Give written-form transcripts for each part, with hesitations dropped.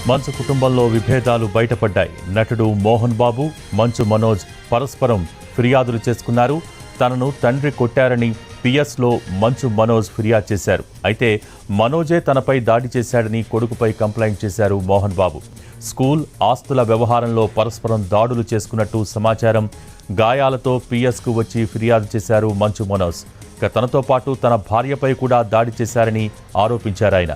మంచు కుటుంబంలో విభేదాలు బయటపడ్డాయి. నటుడు మోహన్ బాబు, మంచు మనోజ్ పరస్పరం ఫిర్యాదులు చేసుకున్నారు. తనను తండ్రి కొట్టారని పిఎస్లో మంచు మనోజ్ ఫిర్యాదు చేశారు. అయితే మనోజే తనపై దాడి చేశాడని కొడుకుపై కంప్లైంట్ చేశారు మోహన్ బాబు. స్కూల్ ఆస్తుల వ్యవహారంలో పరస్పరం దాడులు చేసుకున్నట్టు సమాచారం. గాయాలతో పిఎస్కు వచ్చి ఫిర్యాదు చేశారు మంచు మనోజ్. తనతో పాటు తన భార్యపై కూడా దాడి చేశారని ఆరోపించారాయన.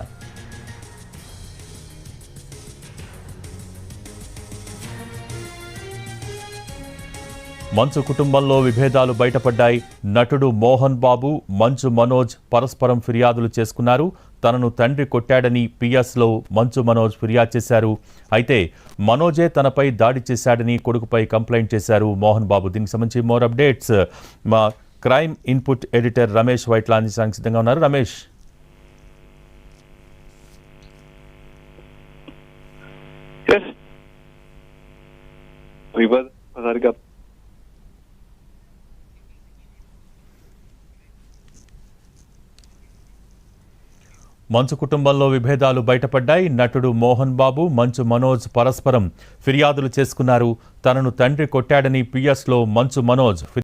మంచు కుటుంబంలో విభేదాలు బయటపడ్డాయి. నటుడు మోహన్ బాబు, మంచు మనోజ్ పరస్పరం ఫిర్యాదులు చేసుకున్నారు. తనను తండ్రి కొట్టాడని పిఎస్లో మంచు మనోజ్ ఫిర్యాదు చేశారు. అయితే మనోజే తనపై దాడి చేశాడని కొడుకుపై కంప్లైంట్ చేశారు మోహన్ బాబు. దీనికి సంబంధించి మోర్ అప్డేట్స్ మా crime input editor Ramesh Vaitla అందించడానికి సిద్ధంగా ఉన్నారు. రమేష్, మంచు కుటుంబంలో విభేదాలు బయటపడ్డాయి. నటుడు మోహన్ బాబు, మంచు మనోజ్ పరస్పరం ఫిర్యాదులు చేసుకున్నారు. తనను తండ్రి కొట్టాడని పిఎస్లో మంచు మనోజ్